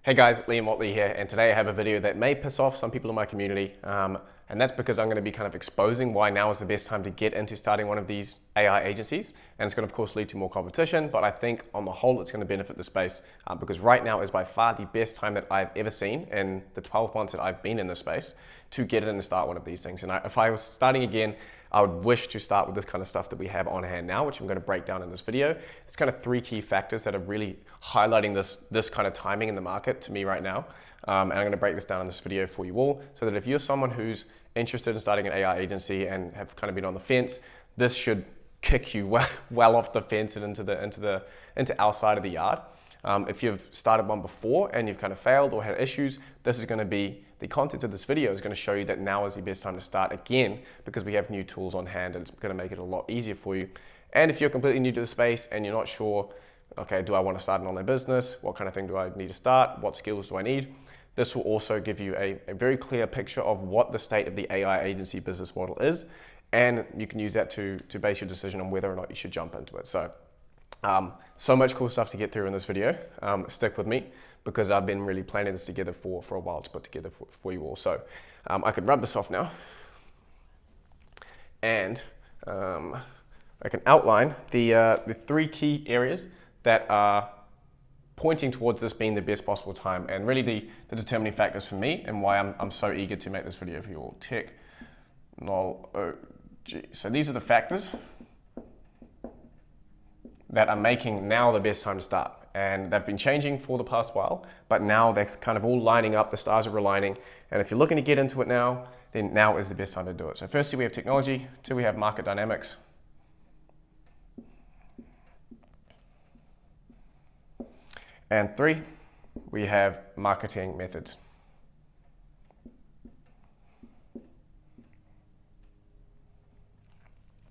Hey guys, Liam Ottley here, and today I have a video that may piss off some people in my community, and that's because I'm going to be kind of exposing why now is the best time to get into starting one of these AI agencies, and it's going to of course lead to more competition, but I think on the whole it's going to benefit the space because right now is by far the best time that I've ever seen in the 12 months that I've been in this space to get in and start one of these things. And if I was starting again, I would wish to start with this kind of stuff that we have on hand now, which I'm going to break down in this video. It's kind of three key factors that are really highlighting this kind of timing in the market to me right now. And I'm going to break this down in this video for you all, so that if you're someone who's interested in starting an AI agency and have kind of been on the fence, this should kick you well off the fence and into our side of the yard. If you've started one before and you've kind of failed or had issues, this is going to be the content of this video is going to show you that now is the best time to start again, because we have new tools on hand and it's going to make it a lot easier for you. And if you're completely new to the space and you're not sure, okay, do I want to start an online business? What kind of thing do I need to start? What skills do I need? This will also give you a very clear picture of what the state of the AI agency business model is. And you can use that to base your decision on whether or not you should jump into it. So much cool stuff to get through in this video. Stick with me because I've been really planning this together for a while to put together for you all. So I can rub this off now and I can outline the three key areas that are pointing towards this being the best possible time, and really the determining factors for me and why I'm so eager to make this video for you all. Technology. So these are the factors that are making now the best time to start. And they've been changing for the past while, but now they're kind of all lining up, the stars are aligning. And if you're looking to get into it now, then now is the best time to do it. So firstly, we have technology. Two, we have market dynamics. And three, we have marketing methods.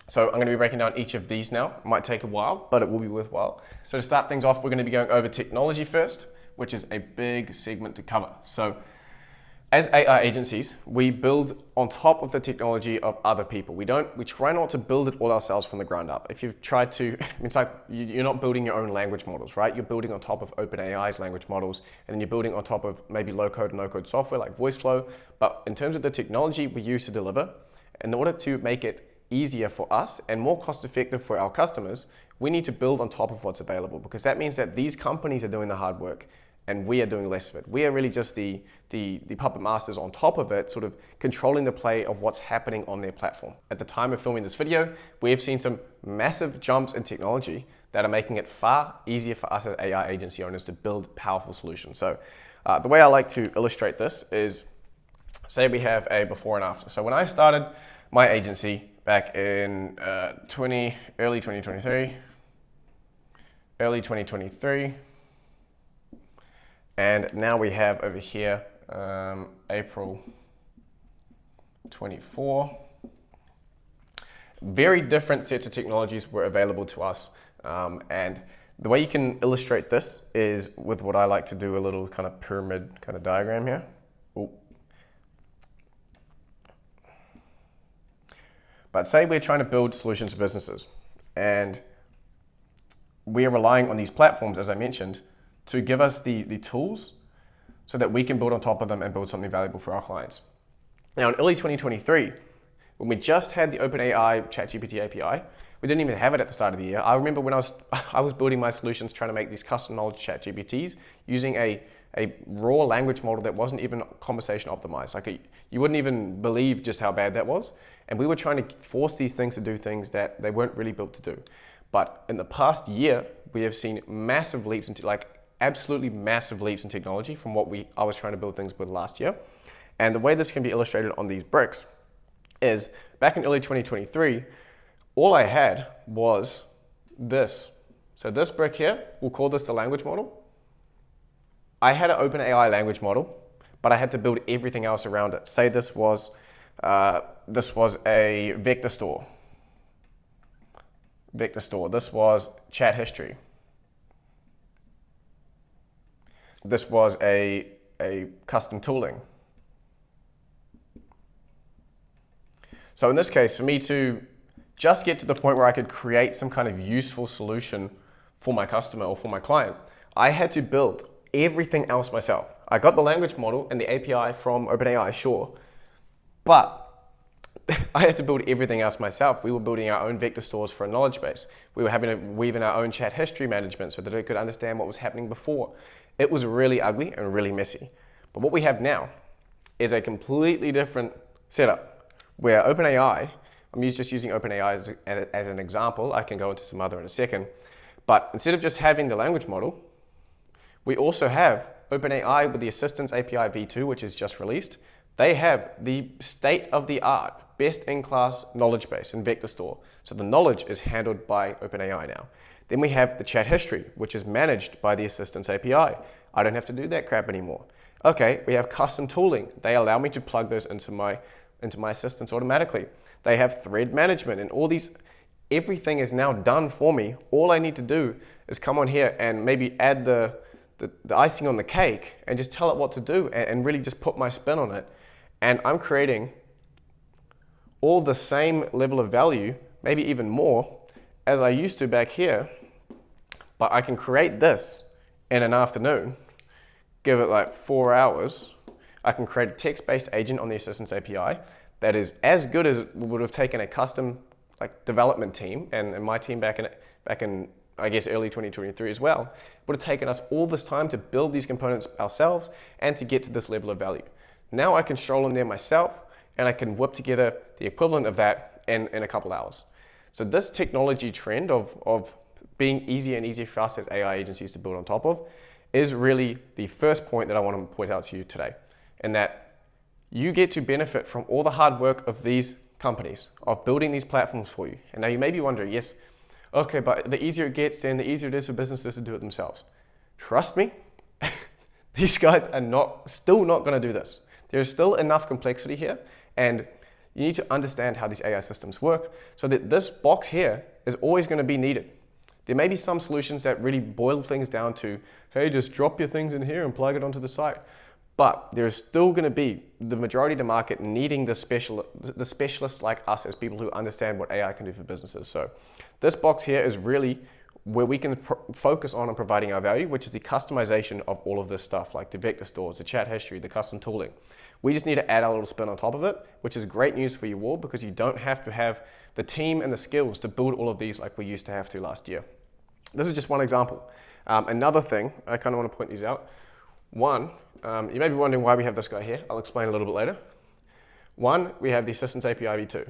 So I'm going to be breaking down each of these now. It might take a while, but it will be worthwhile. So to start things off, we're going to be going over technology first, which is a big segment to cover. So as AI agencies, we build on top of the technology of other people. We try not to build it all ourselves from the ground up. If you've tried to, it's like you're not building your own language models, right? You're building on top of OpenAI's language models, and then you're building on top of maybe low-code and no-code software like VoiceFlow. But in terms of the technology we use to deliver, in order to make it easier for us and more cost effective for our customers, we need to build on top of what's available, because that means that these companies are doing the hard work and we are doing less of it. We are really just the puppet masters on top of it, sort of controlling the play of what's happening on their platform. At the time of filming this video, we have seen some massive jumps in technology that are making it far easier for us as AI agency owners to build powerful solutions. So the way I like to illustrate this is, say we have a before and after. So when I started my agency back in early 2023, and now we have over here April 24. Very different sets of technologies were available to us, and the way you can illustrate this is with what I like to do, a little kind of pyramid kind of diagram here. Ooh. But say we're trying to build solutions for businesses, and we are relying on these platforms, as I mentioned, to give us the tools so that we can build on top of them and build something valuable for our clients. Now in early 2023, when we just had the OpenAI ChatGPT API, we didn't even have it at the start of the year. I remember when I was building my solutions, trying to make these custom knowledge ChatGPTs using a raw language model that wasn't even conversation optimized. You wouldn't even believe just how bad that was. And we were trying to force these things to do things that they weren't really built to do. But in the past year, we have seen massive leaps into, absolutely massive leaps in technology from what I was trying to build things with last year. And the way this can be illustrated on these bricks is, back in early 2023, all I had was this. So this brick here, we'll call this the language model. I had an OpenAI language model, but I had to build everything else around it. Say this was a vector store. This was chat history. This was a custom tooling. So in this case, for me to just get to the point where I could create some kind of useful solution for my customer or for my client, I had to build everything else myself. I got the language model and the API from OpenAI, sure, but I had to build everything else myself. We were building our own vector stores for a knowledge base. We were having to weave in our own chat history management so that it could understand what was happening before. It was really ugly and really messy. But what we have now is a completely different setup where OpenAI, I'm just using OpenAI as an example. I can go into some other in a second. But instead of just having the language model, we also have OpenAI with the Assistance API v2, which is just released. They have the state-of-the-art, best-in-class knowledge base and vector store. So the knowledge is handled by OpenAI now. Then we have the chat history, which is managed by the Assistance API. I don't have to do that crap anymore. Okay, we have custom tooling. They allow me to plug those into my assistants automatically. They have thread management and all these, everything is now done for me. All I need to do is come on here and maybe add the icing on the cake and just tell it what to do and really just put my spin on it. And I'm creating all the same level of value, maybe even more, as I used to back here, but I can create this in an afternoon, give it like 4 hours. I can create a text-based agent on the Assistance API that is as good as it would have taken a custom development team and my team back in I guess early 2023 as well. It would have taken us all this time to build these components ourselves and to get to this level of value. Now I can stroll in there myself and I can whip together the equivalent of that in a couple hours. So this technology trend of being easier and easier for us as AI agencies to build on top of is really the first point that I want to point out to you today. And that you get to benefit from all the hard work of these companies, of building these platforms for you. And now you may be wondering, yes, okay, but the easier it gets, then the easier it is for businesses to do it themselves. Trust me, these guys are still not going to do this. There's still enough complexity here, and you need to understand how these AI systems work so that this box here is always going to be needed. There may be some solutions that really boil things down to, hey, just drop your things in here and plug it onto the site. But there's still going to be the majority of the market needing the specialists like us as people who understand what AI can do for businesses. So this box here is really where we can focus on providing our value, which is the customization of all of this stuff, like the vector stores, the chat history, the custom tooling. We just need to add our little spin on top of it, which is great news for you all because you don't have to have the team and the skills to build all of these like we used to have to last year. This is just one example. Another thing, I kind of want to point these out. One, you may be wondering why we have this guy here. I'll explain a little bit later. One, we have the Assistance API v2.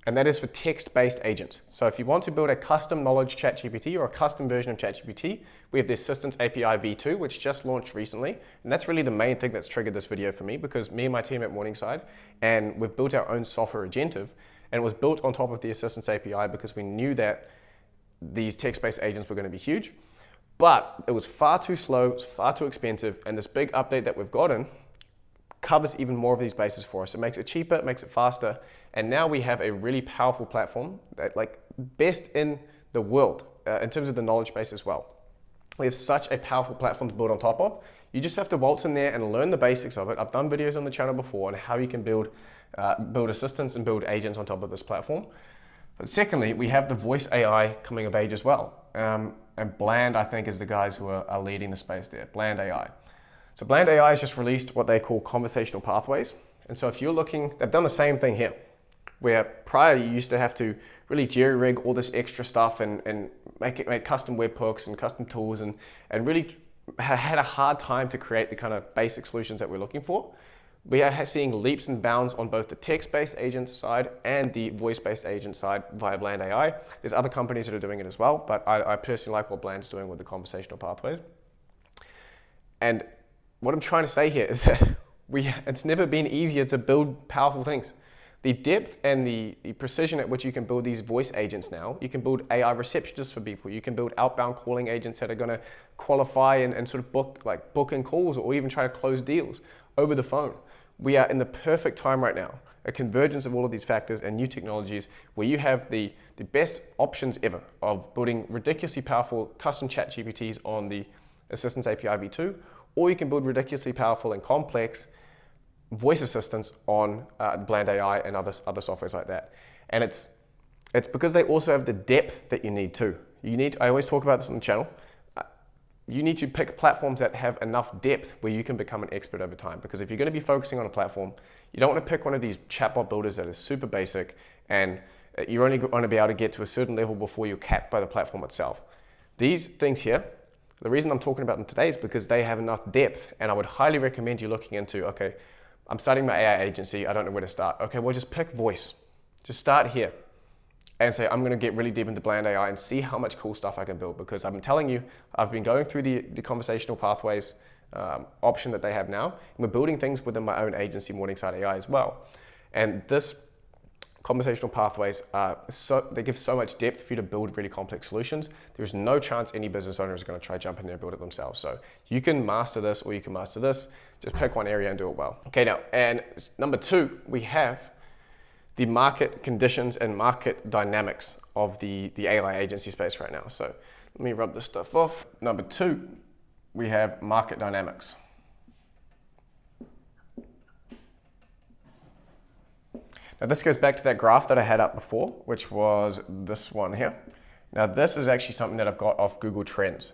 And that is for text-based agents. So if you want to build a custom knowledge ChatGPT or a custom version of ChatGPT, we have the Assistance API v2, which just launched recently. And that's really the main thing that's triggered this video for me because me and my team at Morningside, and we've built our own software agentive, and it was built on top of the Assistance API because we knew that these text-based agents were going to be huge, but it was far too slow, it was far too expensive, and this big update that we've gotten covers even more of these bases for us. It makes it cheaper, it makes it faster, and now we have a really powerful platform that best in the world in terms of the knowledge base as well. We have such a powerful platform to build on top of. You just have to waltz in there and learn the basics of it. I've done videos on the channel before on how you can build assistants and build agents on top of this platform. But secondly, we have the voice AI coming of age as well. And Bland, I think, is the guys who are leading the space there, Bland AI. So Bland AI has just released what they call conversational pathways. And so if you're looking, they've done the same thing here, where prior you used to have to really jerry-rig all this extra stuff and make custom webhooks and custom tools and really had a hard time to create the kind of basic solutions that we're looking for. We are seeing leaps and bounds on both the text-based agent side and the voice-based agent side via Bland AI. There's other companies that are doing it as well, but I personally like what Bland's doing with the conversational pathways. And what I'm trying to say here is that it's never been easier to build powerful things. The depth and the precision at which you can build these voice agents now, you can build AI receptionists for people, you can build outbound calling agents that are going to qualify and sort of book in calls or even try to close deals over the phone. We are in the perfect time right now, a convergence of all of these factors and new technologies where you have the best options ever of building ridiculously powerful custom chat GPTs on the Assistance API v2, or you can build ridiculously powerful and complex voice assistants on Bland AI and other softwares like that. And it's It's because they also have the depth that you need too. I always talk about this on the channel. You need to pick platforms that have enough depth where you can become an expert over time. Because if you're going to be focusing on a platform, you don't want to pick one of these chatbot builders that is super basic and you're only going to be able to get to a certain level before you're capped by the platform itself. These things here, the reason I'm talking about them today is because they have enough depth, and I would highly recommend you looking into, okay, I'm starting my AI agency, I don't know where to start. Okay, well, just pick voice. Just start here and say, I'm going to get really deep into Bland AI and see how much cool stuff I can build, because I've been telling you, I've been going through the conversational pathways option that they have now, and we're building things within my own agency, Morningside AI, as well. And this conversational pathways, they give so much depth for you to build really complex solutions. There's no chance any business owner is going to try to jump in there and build it themselves. So you can master this or you can master this. Just pick one area and do it well. Okay, now, and number 2, we have the market conditions and market dynamics of the AI agency space right now. So let me rub this stuff off. Number 2, we have market dynamics. Now this goes back to that graph that I had up before, which was this one here. Now this is actually something that I've got off Google Trends.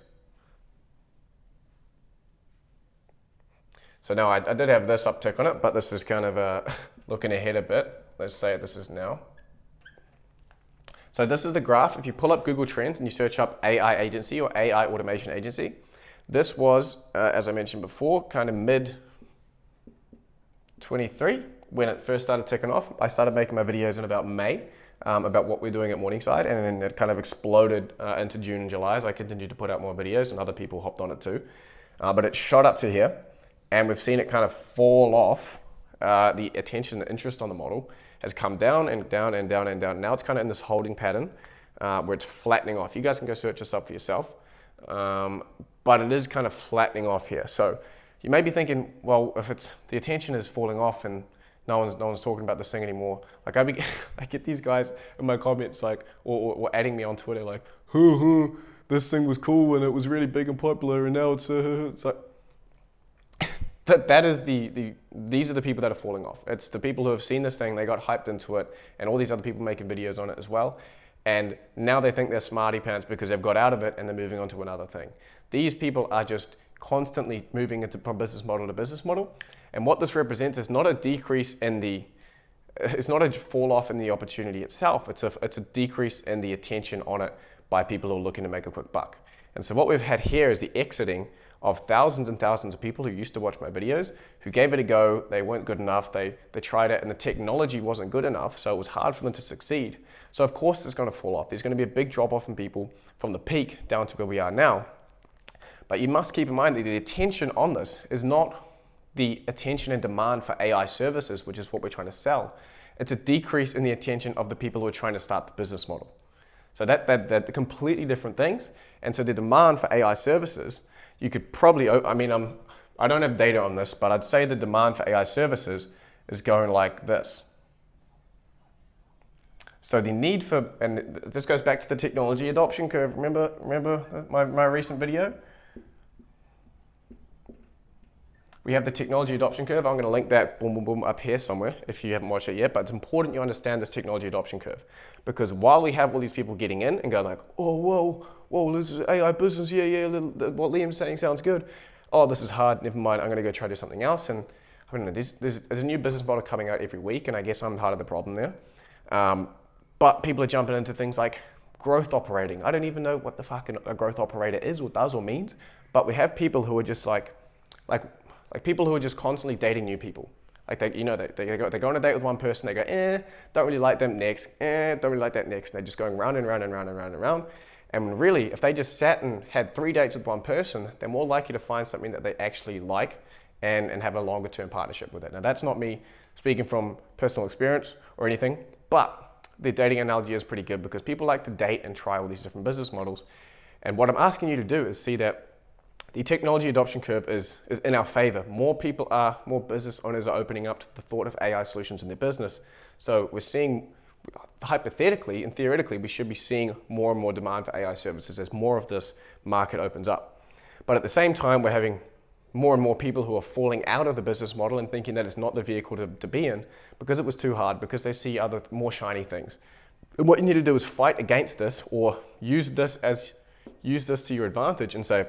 So now I did have this uptick on it, but this is kind of looking ahead a bit. Let's say this is now. So this is the graph. If you pull up Google Trends and you search up AI agency or AI automation agency, this was, as I mentioned before, kind of mid 23 when it first started ticking off. I started making my videos in about May about what we're doing at Morningside, and then it kind of exploded into June and July as I continued to put out more videos and other people hopped on it too. But it shot up to here, and we've seen it kind of fall off. The attention, the interest on the model has come down and down and down and down. Now it's kind of in this holding pattern where it's flattening off. You guys can go search this up for yourself. But it is kind of flattening off here. So you may be thinking, well, if it's the attention is falling off and no one's talking about this thing anymore. Like I get these guys in my comments like, or adding me on Twitter like, this thing was cool and it was really big and popular and now it's like, these are the people that are falling off. It's the people who have seen this thing, they got hyped into it, and all these other people making videos on it as well. And now they think they're smarty pants because they've got out of it and they're moving on to another thing. These people are just constantly moving from business model to business model. And what this represents is not a decrease in it's not a fall off in the opportunity itself. It's a decrease in the attention on it by people who are looking to make a quick buck. And so what we've had here is the exiting of thousands and thousands of people who used to watch my videos, who gave it a go, they weren't good enough, they tried it and the technology wasn't good enough, so it was hard for them to succeed. So of course it's going to fall off. There's going to be a big drop off in people from the peak down to where we are now. But you must keep in mind that the attention on this is not the attention and demand for AI services, which is what we're trying to sell. It's a decrease in the attention of the people who are trying to start the business model. So they're completely different things. And so the demand for AI services, you could probably, I don't have data on this, but I'd say the demand for AI services is going like this. So the need for, and this goes back to the technology adoption curve. Remember my recent video? We have the technology adoption curve. I'm going to link that boom up here somewhere if you haven't watched it yet, but it's important you understand this technology adoption curve, because while we have all these people getting in and going like, oh, whoa, this is AI business, yeah, what Liam's saying sounds good. Oh, this is hard, never mind, I'm going to go try to do something else. And I don't know, there's a new business model coming out every week, and I guess I'm part of the problem there. But people are jumping into things like growth operating. I don't even know what the fuck a growth operator is or does or means, but we have people who are just like people who are just constantly dating new people. Like they go on a date with one person, they go, don't really like them next, don't really like that next. And they're just going round and round and round and round and round. And really, if they just sat and had 3 dates with one person, they're more likely to find something that they actually like and have a longer term partnership with it. Now that's not me speaking from personal experience or anything, but the dating analogy is pretty good because people like to date and try all these different business models. And what I'm asking you to do is see that the technology adoption curve is in our favor. More business owners are opening up to the thought of AI solutions in their business. So we're seeing, hypothetically and theoretically, we should be seeing more and more demand for AI services as more of this market opens up. But at the same time, we're having more and more people who are falling out of the business model and thinking that it's not the vehicle to be in because it was too hard, because they see other more shiny things. And what you need to do is fight against this, or use this to your advantage and say,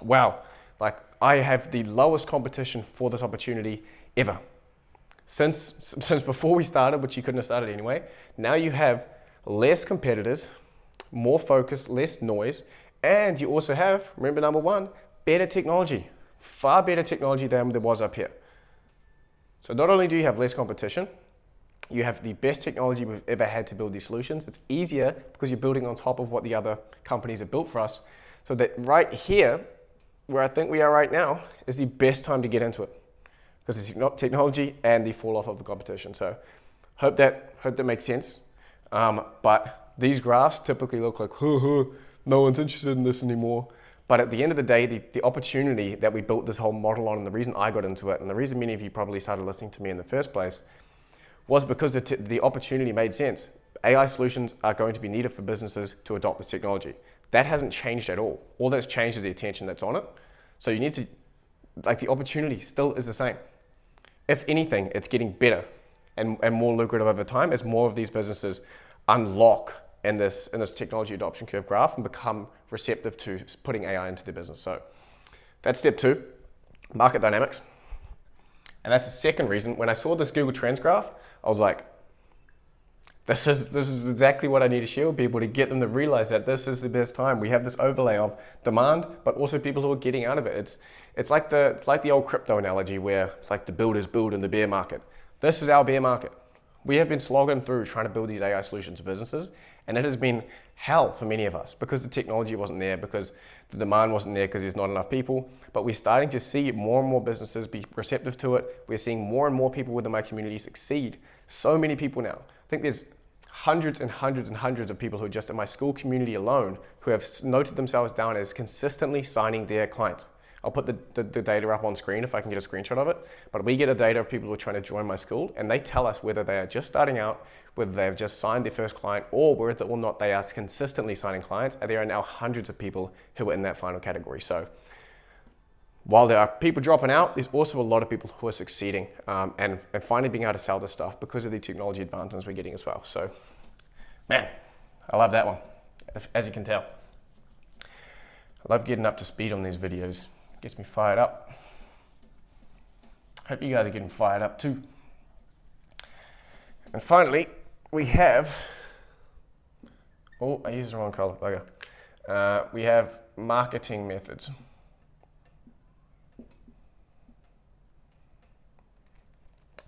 wow, like I have the lowest competition for this opportunity ever. Since before we started, which you couldn't have started anyway, now you have less competitors, more focus, less noise, and you also have, remember number one, better technology. Far better technology than there was up here. So not only do you have less competition, you have the best technology we've ever had to build these solutions. It's easier because you're building on top of what the other companies have built for us. So that right here, where I think we are right now, is the best time to get into it, because it's technology and the fall off of the competition. So hope that makes sense. But these graphs typically look like, no one's interested in this anymore. But at the end of the day, the opportunity that we built this whole model on, and the reason I got into it, and the reason many of you probably started listening to me in the first place, was because the opportunity made sense. AI solutions are going to be needed for businesses to adopt this technology. That hasn't changed at all. All that's changed is the attention that's on it. So you need to, like, the opportunity still is the same. If anything, it's getting better and more lucrative over time as more of these businesses unlock in this technology adoption curve graph and become receptive to putting AI into their business. So that's step 2, market dynamics. And that's the second reason. When I saw this Google Trends graph, I was like, this is exactly what I need to share with people, to get them to realize that this is the best time. We have this overlay of demand, but also people who are getting out of it. It's like the old crypto analogy, where it's like the builders build in the bear market. This is our bear market. We have been slogging through trying to build these AI solutions to businesses, and it has been hell for many of us because the technology wasn't there, because the demand wasn't there, because there's not enough people. But we're starting to see more and more businesses be receptive to it. We're seeing more and more people within my community succeed. So many people now. I think there's hundreds and hundreds and hundreds of people who are just in my school community alone who have noted themselves down as consistently signing their clients. I'll put the data up on screen if I can get a screenshot of it. But we get a data of people who are trying to join my school, and they tell us whether they are just starting out, whether they have just signed their first client, or whether or not they are consistently signing clients. And there are now hundreds of people who are in that final category. So while there are people dropping out, there's also a lot of people who are succeeding and finally being able to sell this stuff because of the technology advancements we're getting as well. So, man, I love that one, as you can tell. I love getting up to speed on these videos. It gets me fired up. Hope you guys are getting fired up too. And finally, we have, I used the wrong color, bugger. We have marketing methods.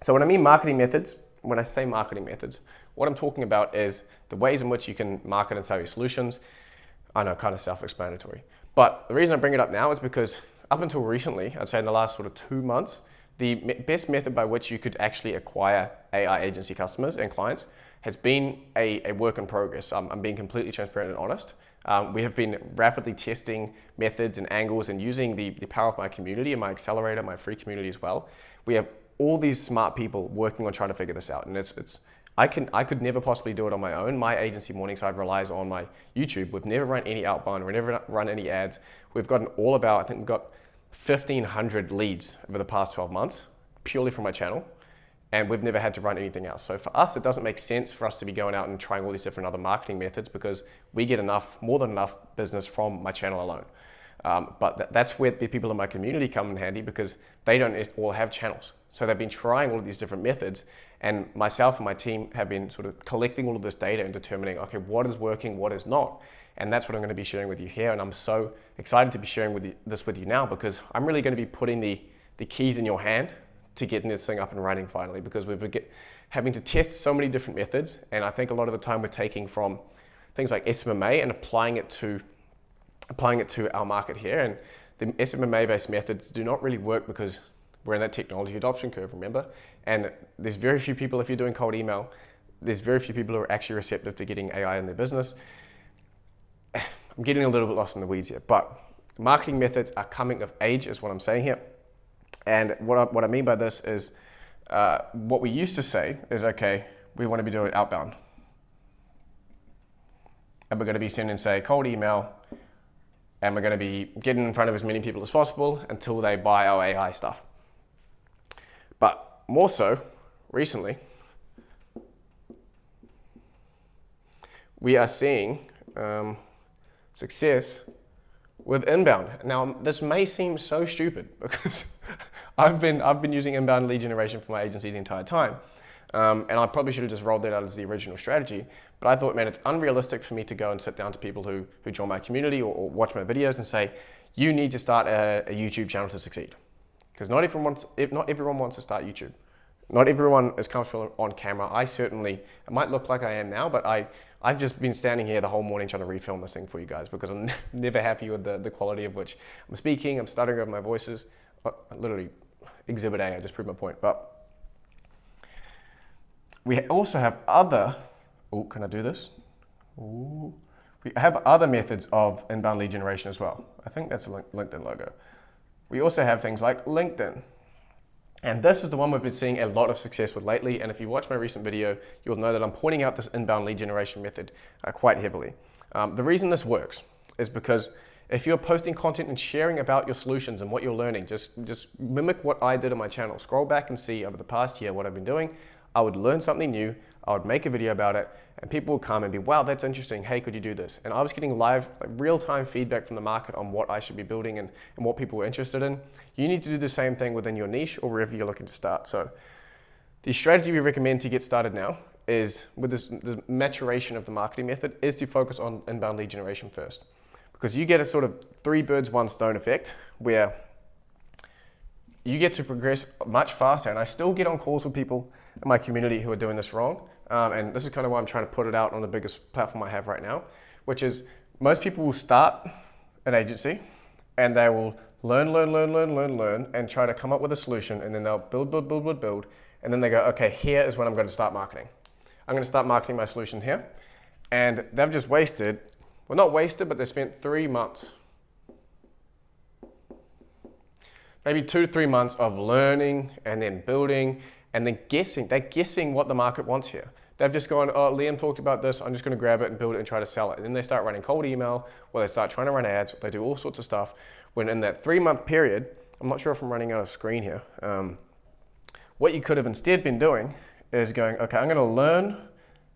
So when I mean marketing methods, when I say marketing methods, what I'm talking about is the ways in which you can market and sell your solutions. I know, kind of self-explanatory. But the reason I bring it up now is because up until recently, I'd say in the last sort of 2 months, the best method by which you could actually acquire AI agency customers and clients has been a work in progress. I'm being completely transparent and honest. We have been rapidly testing methods and angles and using the power of my community and my accelerator, my free community as well. We have all these smart people working on trying to figure this out, and I could never possibly do it on my own. My agency Morningside relies on my YouTube. We've never run any outbound, we've never run any ads. We've gotten all of our, I think we've got 1,500 leads over the past 12 months, purely from my channel, and we've never had to run anything else. So for us, it doesn't make sense for us to be going out and trying all these different other marketing methods, because we get more than enough business from my channel alone. But that's where the people in my community come in handy, because they don't all have channels. So they've been trying all of these different methods, and myself and my team have been sort of collecting all of this data and determining, okay, what is working, what is not. And that's what I'm going to be sharing with you here. And I'm so excited to be sharing this with you now, because I'm really going to be putting the keys in your hand to getting this thing up and running finally, because we've been having to test so many different methods. And I think a lot of the time we're taking from things like SMMA and applying it to our market here. And the SMMA-based methods do not really work because we're in that technology adoption curve, remember? And there's very few people, if you're doing cold email, there's very few people who are actually receptive to getting AI in their business. I'm getting a little bit lost in the weeds here, but marketing methods are coming of age is what I'm saying here. And what I mean by this is, what we used to say is, okay, we want to be doing outbound. And we're going to be sending, say, cold email, and we're going to be getting in front of as many people as possible until they buy our AI stuff. But more so, recently, we are seeing success with inbound. Now, this may seem so stupid because I've been using inbound lead generation for my agency the entire time. And I probably should have just rolled that out as the original strategy. But I thought, man, it's unrealistic for me to go and sit down to people who join my community or watch my videos and say, you need to start a YouTube channel to succeed. Because not everyone wants to start YouTube. Not everyone is comfortable on camera. It might look like I am now, but I've just been standing here the whole morning trying to refilm this thing for you guys because I'm never happy with the quality of which I'm speaking. I'm stuttering over my voices. Literally, exhibit A, I just proved my point. But we also have other, can I do this? Ooh. We have other methods of inbound lead generation as well. I think that's a LinkedIn logo. We also have things like LinkedIn. And this is the one we've been seeing a lot of success with lately. And if you watch my recent video, you'll know that I'm pointing out this inbound lead generation method quite heavily. The reason this works is because if you're posting content and sharing about your solutions and what you're learning, just mimic what I did on my channel. Scroll back and see over the past year what I've been doing. I would learn something new, I would make a video about it, and people would come and be, wow, that's interesting. Hey, could you do this? And I was getting live, real-time feedback from the market on what I should be building and what people were interested in. You need to do the same thing within your niche or wherever you're looking to start. So the strategy we recommend to get started now is, with the maturation of the marketing method, is to focus on inbound lead generation first. Because you get a sort of 3 birds, 1 stone effect where you get to progress much faster. And I still get on calls with people in my community who are doing this wrong. And this is kind of why I'm trying to put it out on the biggest platform I have right now, which is most people will start an agency and they will learn, and try to come up with a solution. And then they'll build. And then they go, okay, here is when I'm going to start marketing. I'm going to start marketing my solution here. And they've just wasted, well, not wasted, but they spent 3 months, maybe 2 to 3 months of learning and then building and then guessing. They're guessing what the market wants here. They've just gone, oh, Liam talked about this, I'm just going to grab it and build it and try to sell it. And then they start running cold email, or they start trying to run ads, they do all sorts of stuff. When in that 3-month period, I'm not sure if I'm running out of screen here, what you could have instead been doing is going, okay, I'm going to learn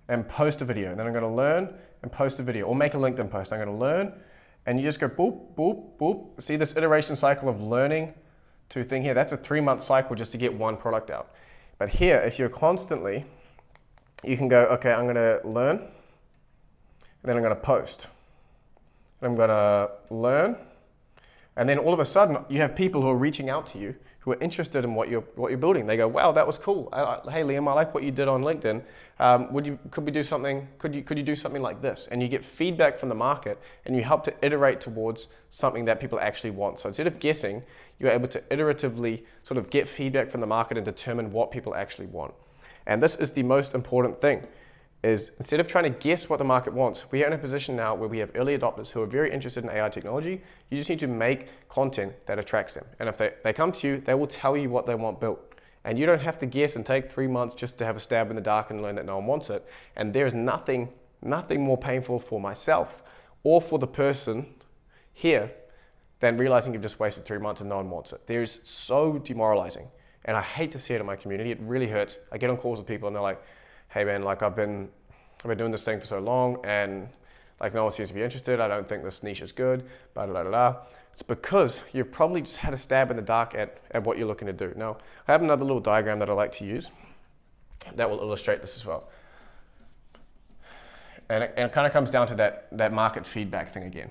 and post a video. And then I'm going to learn and post a video, or make a LinkedIn post. I'm going to learn, and you just go boop, boop, boop. See this iteration cycle of learning to thing here? That's a 3-month cycle just to get one product out. But here, if you're constantly, you can go, okay, I'm going to learn, and then I'm going to post. And I'm going to learn, and then all of a sudden, you have people who are reaching out to you who are interested in what you're building. They go, wow, that was cool. Hey, Liam, I like what you did on LinkedIn. Could we do something? Could you do something like this? And you get feedback from the market, and you help to iterate towards something that people actually want. So instead of guessing, you're able to iteratively sort of get feedback from the market and determine what people actually want. And this is the most important thing, is instead of trying to guess what the market wants, we are in a position now where we have early adopters who are very interested in AI technology. You just need to make content that attracts them. And if they come to you, they will tell you what they want built. And you don't have to guess and take 3 months just to have a stab in the dark and learn that no one wants it. And there is nothing more painful for myself or for the person here than realizing you've just wasted 3 months and no one wants it. There is so demoralizing. And I hate to see it in my community. It really hurts. I get on calls with people and they're like, hey man, like I've been doing this thing for so long and like no one seems to be interested. I don't think this niche is good, blah, blah, blah, blah. It's because you've probably just had a stab in the dark at what you're looking to do. Now, I have another little diagram that I like to use that will illustrate this as well. And it kind of comes down to that market feedback thing again.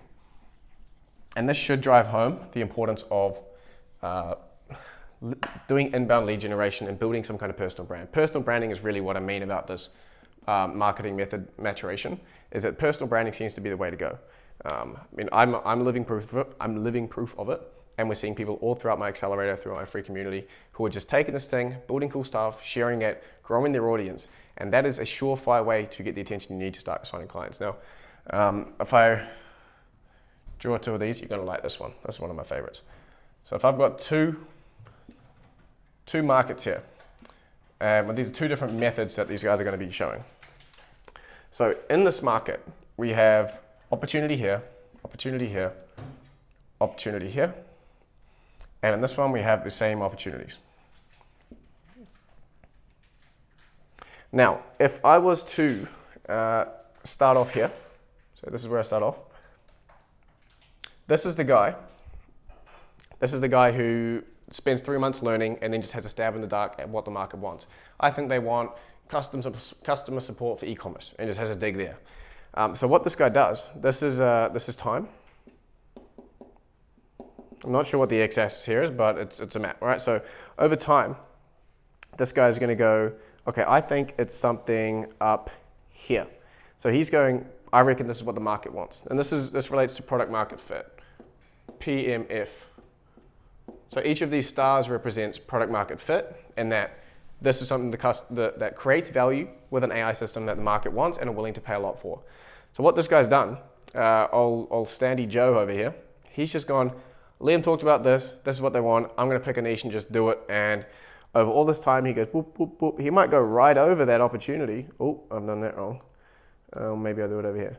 And this should drive home the importance of doing inbound lead generation and building some kind of personal brand. Personal branding is really what I mean about this marketing method maturation, is that personal branding seems to be the way to go. I mean, I'm living proof of it. I'm living proof of it. And we're seeing people all throughout my accelerator, throughout my free community, who are just taking this thing, building cool stuff, sharing it, growing their audience. And that is a surefire way to get the attention you need to start signing clients. Now, if I draw 2 of these, you're gonna like this one. That's one of my favorites. So if I've got two markets here, and these are 2 different methods that these guys are gonna be showing. So in this market, we have opportunity here, opportunity here, opportunity here. And in this one, we have the same opportunities. Now, if I was to start off here. So this is where I start off. This is the guy. This is the guy who spends 3 months learning and then just has a stab in the dark at what the market wants. I think they want customer support for e-commerce and just has a dig there. So what this guy does, this is time. I'm not sure what the x-axis here is, but it's a map, right? So over time, this guy is going to go, okay, I think it's something up here. So he's going, I reckon this is what the market wants. And this relates to product market fit, PMF. So each of these stars represents product market fit, and that this is something that creates value with an AI system that the market wants and are willing to pay a lot for. So what this guy's done, old Standy Joe over here, he's just gone, Liam talked about this is what they want, I'm going to pick a niche and just do it. And over all this time, he goes, boop, boop, boop. He might go right over that opportunity. Oh, I've done that wrong. Maybe I'll do it over here.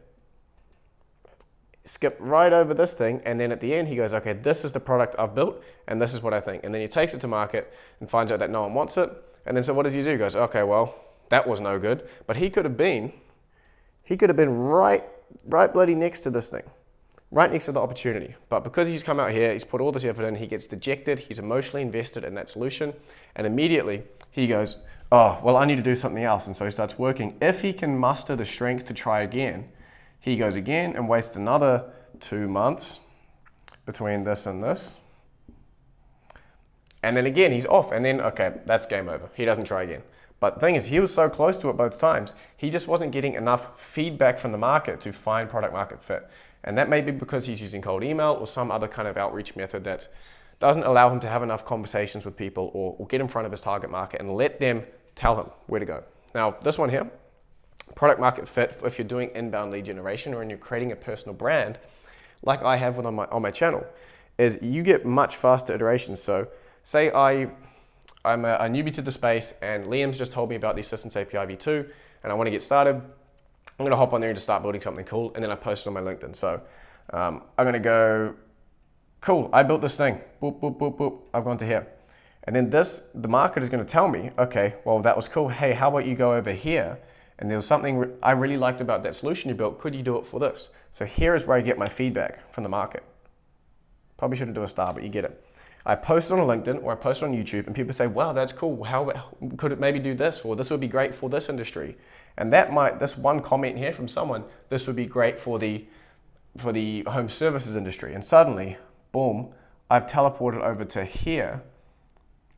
Skip right over this thing, and then at the end, he goes, okay, this is the product I've built, and this is what I think. And then he takes it to market and finds out that no one wants it. And then so what does he do? He goes, okay, well, that was no good. But he could have been right bloody next to this thing. Right next to the opportunity. But because he's come out here, he's put all this effort in, he gets dejected, he's emotionally invested in that solution, and immediately he goes, oh, well, I need to do something else. And so he starts working. If he can muster the strength to try again, he goes again and wastes another 2 months between this and this. And then again, he's off. And then, okay, that's game over. He doesn't try again. But the thing is, he was so close to it both times, he just wasn't getting enough feedback from the market to find product market fit. And that may be because he's using cold email or some other kind of outreach method that doesn't allow him to have enough conversations with people or get in front of his target market and let them tell him where to go. Now, this one here, product market fit, if you're doing inbound lead generation or when you're creating a personal brand, like I have on my channel, is you get much faster iterations. So say I'm a newbie to the space and Liam's just told me about the Assistance API v2 and I want to get started. I'm going to hop on there and just start building something cool, and then I post it on my LinkedIn. So I'm going to go, cool, I built this thing, boop, boop, boop, boop, I've gone to here. And then the market is going to tell me, okay, well, that was cool. Hey, how about you go over here? And there was something I really liked about that solution you built. Could you do it for this? So here is where I get my feedback from the market. Probably shouldn't do a star, but you get it. I post it on LinkedIn or I post it on YouTube and people say, wow, that's cool. How could it maybe do this? Or this would be great for this industry. And this one comment here from someone, this would be great for the home services industry. And suddenly, boom, I've teleported over to here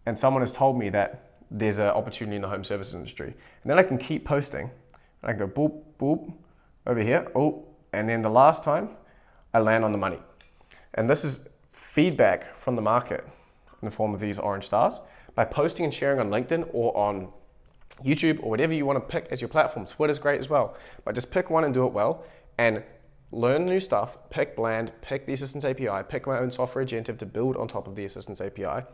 and someone has told me that there's an opportunity in the home services industry. And then I can keep posting. And I can go boop, boop, over here, oh, and then the last time I land on the money. And this is feedback from the market in the form of these orange stars. By posting and sharing on LinkedIn or on YouTube or whatever you want to pick as your platform. Twitter's great as well. But just pick one and do it well and learn new stuff, pick Bland, pick the Assistance API, pick my own software agentive to build on top of the Assistance API.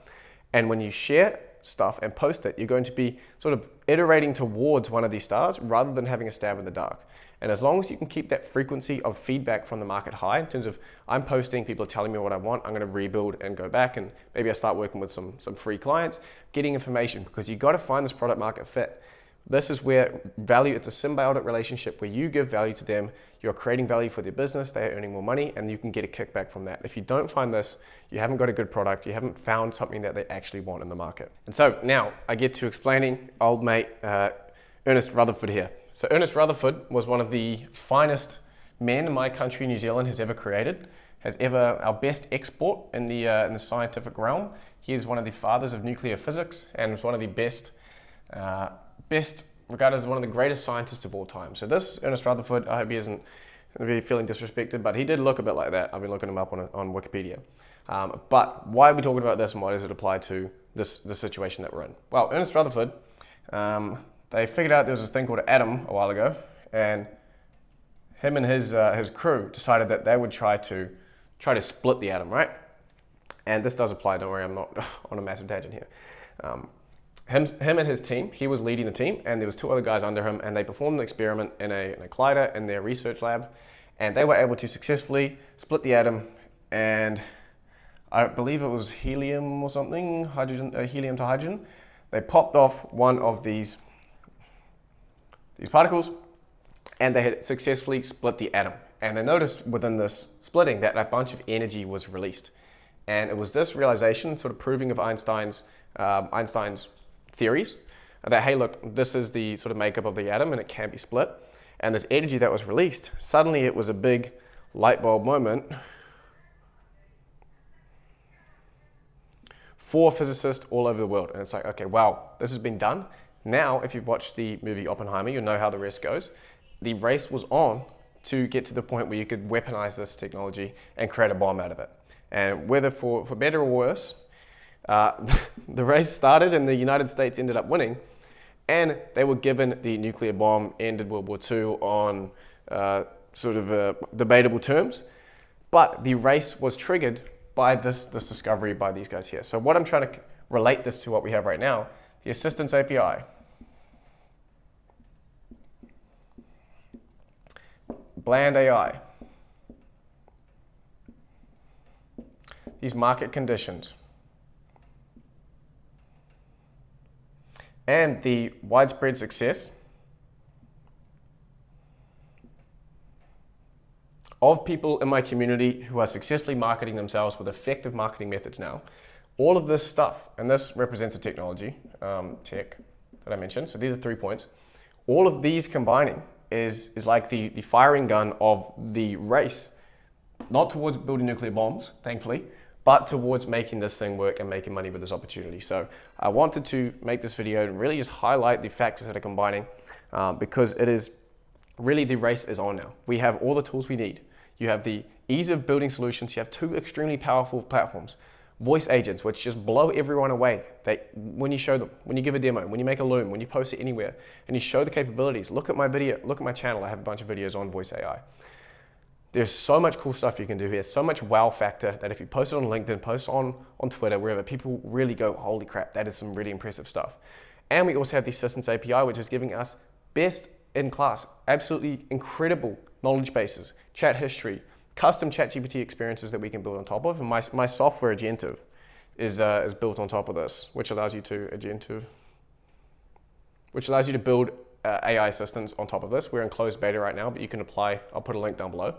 And when you share stuff and post it, you're going to be sort of iterating towards one of these stars rather than having a stab in the dark. And as long as you can keep that frequency of feedback from the market high in terms of I'm posting, people are telling me what I want, I'm going to rebuild and go back and maybe I start working with some free clients, getting information, because you got to find this product market fit. This is where value, it's a symbiotic relationship where you give value to them, you're creating value for their business, they're earning more money, and you can get a kickback from that. If you don't find this, you haven't got a good product, you haven't found something that they actually want in the market. And so now I get to explaining old mate Ernest Rutherford here. So Ernest Rutherford was one of the finest men my country, New Zealand, has ever created, our best export in the scientific realm. He is one of the fathers of nuclear physics and was one of the best regarded as one of the greatest scientists of all time. So this Ernest Rutherford, I hope he isn't going to be feeling disrespected, but he did look a bit like that. I've been looking him up on Wikipedia. But why are we talking about this and why does it apply to this situation that we're in? Well, Ernest Rutherford, they figured out there was this thing called an atom a while ago, and him and his crew decided that they would try to split the atom, right? And this does apply, don't worry, I'm not on a massive tangent here. Him and his team, he was leading the team, and there was 2 other guys under him, and they performed an experiment in a collider in their research lab, and they were able to successfully split the atom, and I believe it was helium or something, helium to hydrogen. They popped off one of these particles, and they had successfully split the atom. And they noticed within this splitting that a bunch of energy was released. And it was this realization, sort of proving of Einstein's theories, that, hey, look, this is the sort of makeup of the atom and it can be split. And this energy that was released, suddenly it was a big light bulb moment for physicists all over the world. And it's like, okay, wow, this has been done. Now, if you've watched the movie Oppenheimer, you'll know how the rest goes. The race was on to get to the point where you could weaponize this technology and create a bomb out of it. And whether for better or worse, the race started and the United States ended up winning, and they were given the nuclear bomb, ended World War II on debatable terms. But the race was triggered by this discovery by these guys here. So what I'm trying to relate this to what we have right now, the assistance API, bland AI, these market conditions, and the widespread success of people in my community who are successfully marketing themselves with effective marketing methods now. All of this stuff, and this represents a technology, tech that I mentioned, so these are 3 points. All of these combining is like the firing gun of the race, not towards building nuclear bombs, thankfully, but towards making this thing work and making money with this opportunity. So I wanted to make this video and really just highlight the factors that are combining, because it is really, the race is on now. We have all the tools we need. You have the ease of building solutions. You have 2 extremely powerful platforms. Voice agents, which just blow everyone away. When you show them, when you give a demo, when you make a Loom, when you post it anywhere, and you show the capabilities. Look at my video, look at my channel. I have a bunch of videos on voice AI. There's so much cool stuff you can do here, so much wow factor that if you post it on LinkedIn, post on Twitter, wherever, people really go, holy crap, that is some really impressive stuff. And we also have the Assistance API, which is giving us best in class, absolutely incredible knowledge bases, chat history, custom ChatGPT experiences that we can build on top of. And my software Agentive is built on top of this, which allows you to build AI assistants on top of this. We're in closed beta right now, but you can apply. I'll put a link down below.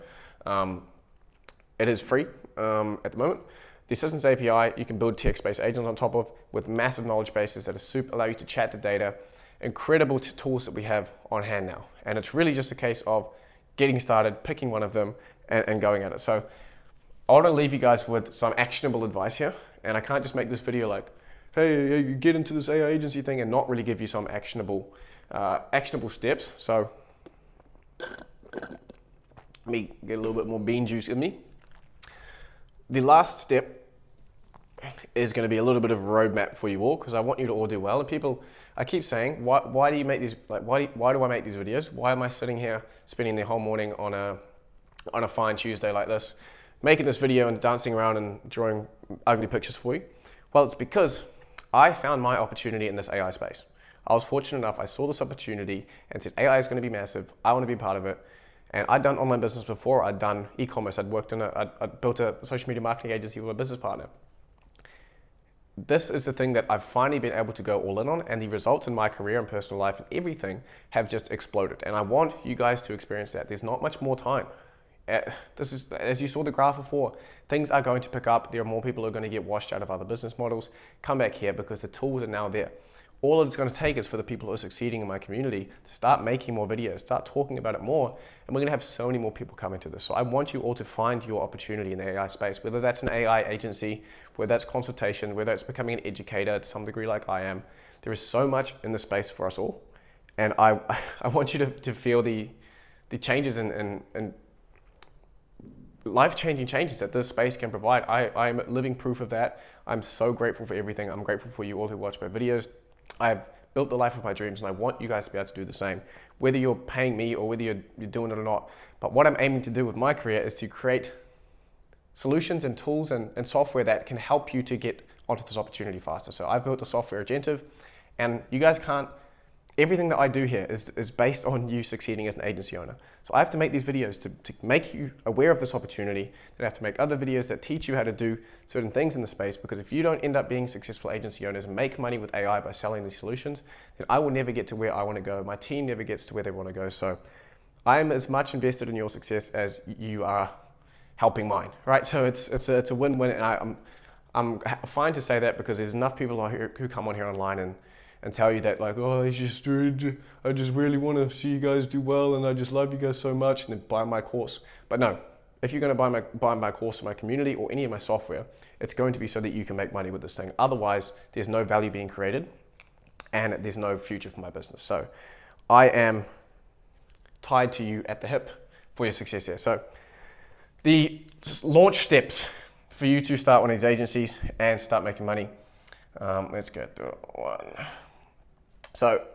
It is free at the moment. The Assistance API, you can build text-based agents on top of with massive knowledge bases that allow you to chat to data. Incredible tools that we have on hand now. And it's really just a case of getting started, picking one of them, and going at it. So I want to leave you guys with some actionable advice here. And I can't just make this video like, hey, you get into this AI agency thing and not really give you some actionable steps. So let me get a little bit more bean juice in me. The last step is going to be a little bit of a roadmap for you all, because I want you to all do well. And people, I keep saying, why do you make these? Like, why do I make these videos? Why am I sitting here spending the whole morning on a fine Tuesday like this, making this video and dancing around and drawing ugly pictures for you? Well, it's because I found my opportunity in this AI space. I was fortunate enough, I saw this opportunity and said, AI is going to be massive. I want to be part of it. And I'd done online business before. I'd done e-commerce. I'd built a social media marketing agency with a business partner. This is the thing that I've finally been able to go all in on, and the results in my career and personal life and everything have just exploded. And I want you guys to experience that. There's not much more time. This is, as you saw the graph before, things are going to pick up. There are more people who are going to get washed out of other business models. Come back here because the tools are now there. All it's going to take is for the people who are succeeding in my community to start making more videos, start talking about it more, and we're going to have so many more people come into this. So I want you all to find your opportunity in the AI space, whether that's an AI agency, whether that's consultation, whether it's becoming an educator to some degree like I am. There is so much in the space for us all, and I want you to feel the changes and life-changing changes that this space can provide. I'm living proof of that. I'm so grateful for everything. I'm grateful for you all who watch my videos. I've built the life of my dreams, and I want you guys to be able to do the same, whether you're paying me or whether you're doing it or not. But what I'm aiming to do with my career is to create solutions and tools and software that can help you to get onto this opportunity faster. So I've built a software Agentive, and you guys can't, everything that I do here is based on you succeeding as an agency owner. So I have to make these videos to make you aware of this opportunity. Then I have to make other videos that teach you how to do certain things in the space, because if you don't end up being successful agency owners and make money with AI by selling these solutions, then I will never get to where I want to go. My team never gets to where they want to go. So I am as much invested in your success as you are helping mine, right? So it's a win-win, and I'm fine to say that because there's enough people who come on here online and tell you that like, oh, I just really want to see you guys do well, and I just love you guys so much, and then buy my course. But no, if you're going to buy my course or my community or any of my software, it's going to be so that you can make money with this thing. Otherwise, there's no value being created, and there's no future for my business. So I am tied to you at the hip for your success here. So the launch steps for you to start one of these agencies and start making money. Let's get to one. So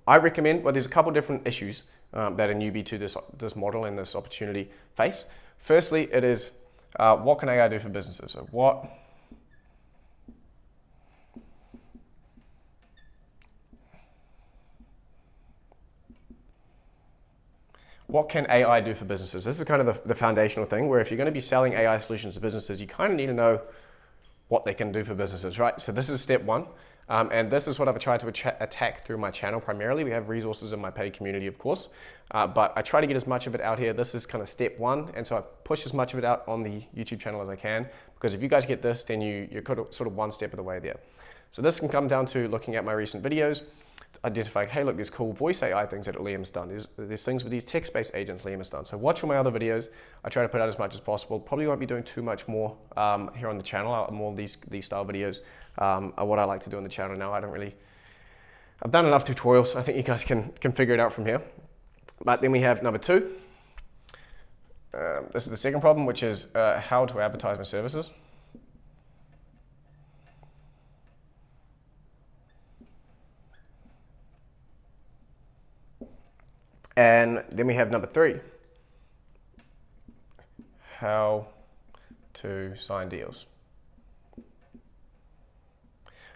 I recommend, well, there's a couple different issues that a newbie to this model and this opportunity face. Firstly, it is what can AI do for businesses? So what can AI do for businesses? This is kind of the foundational thing where if you're going to be selling AI solutions to businesses, you kind of need to know what they can do for businesses, right? So this is step one. And this is what I've tried to attack through my channel primarily. We have resources in my paid community, of course, but I try to get as much of it out here. This is kind of step one. And so I push as much of it out on the YouTube channel as I can, because if you guys get this, then you're sort of one step of the way there. So this can come down to looking at my recent videos, identifying, hey, look, there's cool voice AI things that Liam's done. There's things with these text-based agents Liam has done. So watch all my other videos. I try to put out as much as possible. Probably won't be doing too much more here on the channel. More these style videos are what I like to do on the channel now. I've done enough tutorials. I think you guys can figure it out from here. But then we have number two. This is the second problem, which is how to advertise my services. And then we have number three, how to sign deals.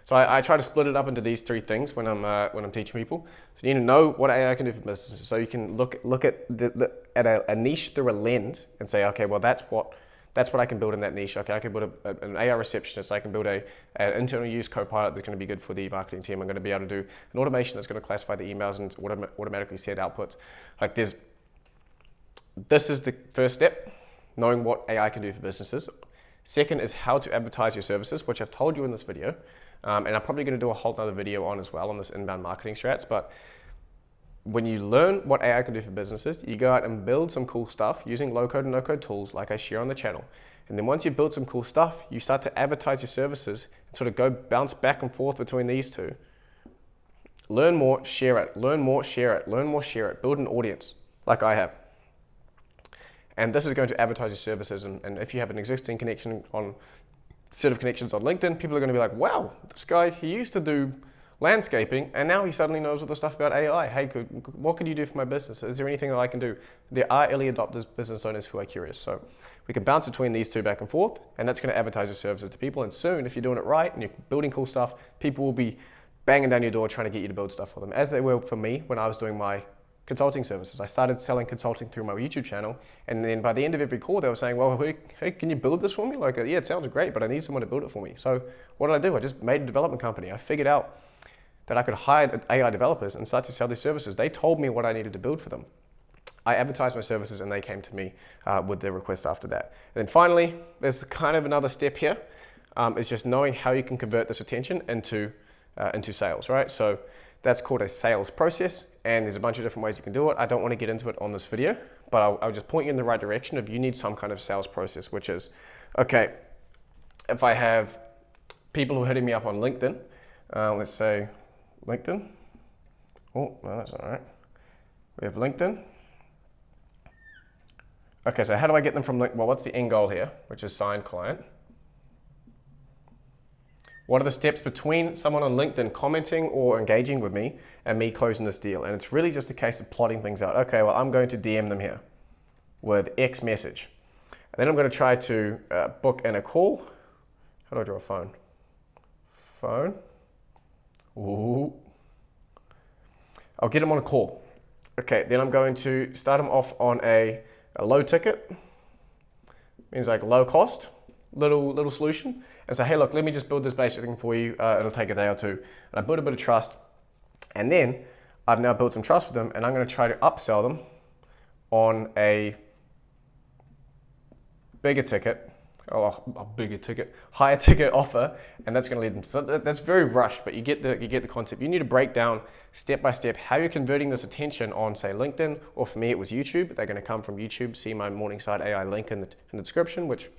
So I try to split it up into these three things when I'm teaching people. So you need to know what AI can do for businesses. So you can look at a niche through a lens and say, okay, well that's what I can build in that niche. Okay, I can build an AI receptionist. I can build an internal use copilot that's going to be good for the marketing team. I'm going to be able to do an automation that's going to classify the emails and automatically send outputs. Like this is the first step, knowing what AI can do for businesses. Second is how to advertise your services, which I've told you in this video. And I'm probably going to do a whole other video on as well on this inbound marketing strats. But when you learn what AI can do for businesses, you go out and build some cool stuff using low-code and no-code tools like I share on the channel. And then once you've built some cool stuff, you start to advertise your services and sort of bounce back and forth between these two. Learn more, share it. Learn more, share it. Learn more, share it. Build an audience like I have. And this is going to advertise your services. And if you have an existing set of connections on LinkedIn, people are going to be like, wow, this guy, he used to do landscaping, and now he suddenly knows all the stuff about AI. Hey, what could you do for my business? Is there anything that I can do? There are early adopters, business owners who are curious. So we can bounce between these two back and forth, and that's going to advertise your services to people. And soon, if you're doing it right and you're building cool stuff, people will be banging down your door trying to get you to build stuff for them, as they were for me when I was doing my consulting services. I started selling consulting through my YouTube channel, and then by the end of every call, they were saying, well, hey, can you build this for me? Like, yeah, it sounds great, but I need someone to build it for me. So what did I do? I just made a development company. I figured out that I could hire AI developers and start to sell these services. They told me what I needed to build for them. I advertised my services, and they came to me with their requests after that. And then finally, there's kind of another step here. It's just knowing how you can convert this attention into sales, right? So that's called a sales process, and there's a bunch of different ways you can do it. I don't want to get into it on this video, but I'll just point you in the right direction if you need some kind of sales process, which is, okay, if I have people who are hitting me up on LinkedIn, let's say LinkedIn. Oh, no, that's all right. We have LinkedIn. Okay, so how do I get them from LinkedIn? Well, what's the end goal here, which is signed client? What are the steps between someone on LinkedIn commenting or engaging with me and me closing this deal? And it's really just a case of plotting things out. Okay, well, I'm going to DM them here with X message. And then I'm going to try to book in a call. How do I draw a phone? Phone. Ooh. I'll get them on a call. Okay, then I'm going to start them off on a low ticket. Means like low cost, little solution. And say, hey, look, let me just build this basic thing for you. It'll take a day or two. And I build a bit of trust. And then I've now built some trust with them, and I'm going to try to upsell them on a bigger ticket, higher ticket offer, and that's going to lead them. So that's very rushed, but you get the concept. You need to break down step by step how you're converting this attention on, say, LinkedIn, or for me it was YouTube. They're going to come from YouTube. See my Morningside AI link in the description, which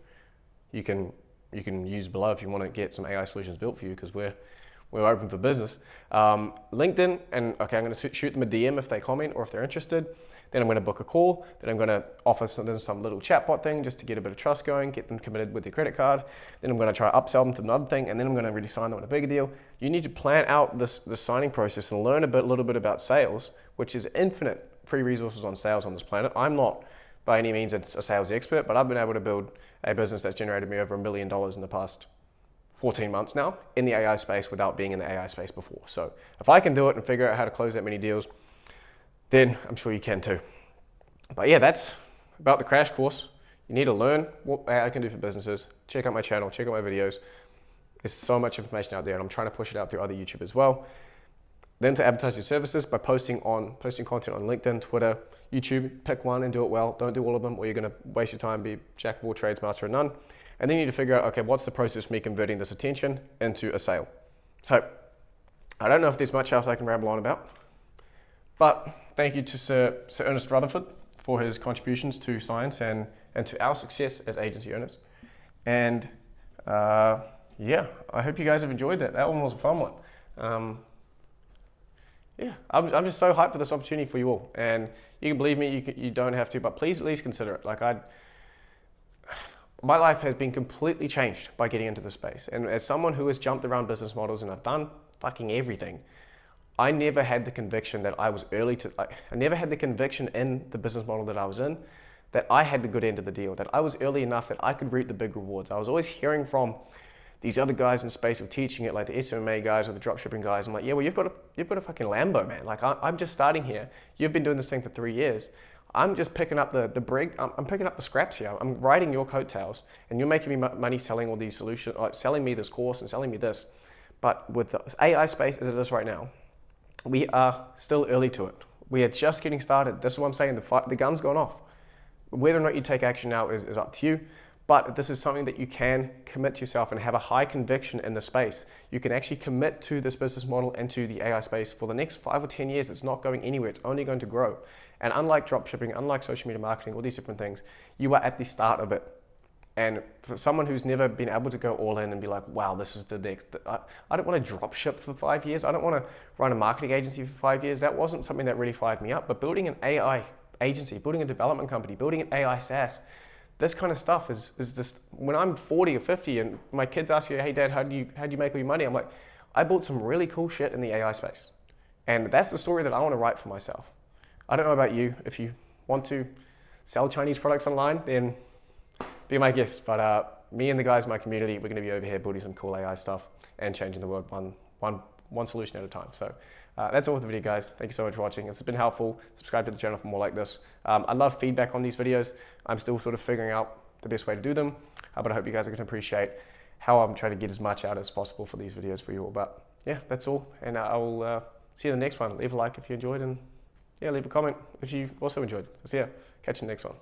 you can use below if you want to get some AI solutions built for you, because we're open for business. LinkedIn, and okay, I'm going to shoot them a DM if they comment or if they're interested. Then I'm going to book a call. Then I'm going to offer some little chatbot thing just to get a bit of trust going, get them committed with their credit card. Then I'm going to try to upsell them to another thing, and then I'm going to really sign them on a bigger deal. You need to plan out this signing process and learn a little bit about sales, which is infinite free resources on sales on this planet. I'm not by any means a sales expert, but I've been able to build a business that's generated me over $1 million in the past 14 months now in the AI space without being in the AI space before. So if I can do it and figure out how to close that many deals, then I'm sure you can too. But yeah, that's about the crash course. You need to learn what AI can do for businesses. Check out my channel, check out my videos. There's so much information out there, and I'm trying to push it out through other YouTube as well. Then to advertise your services by posting content on LinkedIn, Twitter, YouTube. Pick one and do it well. Don't do all of them, or you're going to waste your time, be jack of all trades, master of none. And then you need to figure out, okay, what's the process for me converting this attention into a sale? So I don't know if there's much else I can ramble on about, but thank you to Sir Ernest Rutherford for his contributions to science and to our success as agency owners. And yeah, I hope you guys have enjoyed that. That one was a fun one. Yeah, I'm just so hyped for this opportunity for you all. And you can believe me, you don't have to, but please at least consider it. Like my life has been completely changed by getting into this space. And as someone who has jumped around business models and I've done fucking everything, I never had the conviction that I was I never had the conviction in the business model that I was in that I had the good end of the deal, that I was early enough that I could reap the big rewards. I was always hearing from these other guys in space who were teaching it, like the SMA guys or the dropshipping guys. I'm like, yeah, well, you've got a fucking Lambo, man. Like I'm just starting here. You've been doing this thing for 3 years. I'm just picking up the brig. I'm picking up the scraps here. I'm riding your coattails, and you're making me money selling all these solutions, like selling me this course and selling me this. But with the AI space as it is right now, we are still early to it. We are just getting started. This is what I'm saying. The gun's gone off. Whether or not you take action now is up to you. But this is something that you can commit to yourself and have a high conviction in the space. You can actually commit to this business model and to the AI space for the next 5 or 10 years. It's not going anywhere. It's only going to grow. And unlike dropshipping, unlike social media marketing, all these different things, you are at the start of it. And for someone who's never been able to go all in and be like, wow, this is the next, I don't want to drop ship for 5 years. I don't want to run a marketing agency for 5 years. That wasn't something that really fired me up. But building an AI agency, building a development company, building an AI SaaS, this kind of stuff is just, when I'm 40 or 50 and my kids ask you, hey dad, how do you make all your money? I'm like, I built some really cool shit in the AI space. And that's the story that I want to write for myself. I don't know about you. If you want to sell Chinese products online, then be my guest. But me and the guys in my community, we're going to be over here building some cool AI stuff and changing the world one solution at a time. So that's all for the video, guys. Thank you so much for watching. This has been helpful. Subscribe to the channel for more like this. I love feedback on these videos. I'm still sort of figuring out the best way to do them, but I hope you guys are going to appreciate how I'm trying to get as much out as possible for these videos for you all. But yeah, that's all. And I will see you in the next one. Leave a like if you enjoyed, and yeah, leave a comment if you also enjoyed. So yeah, catch you in the next one.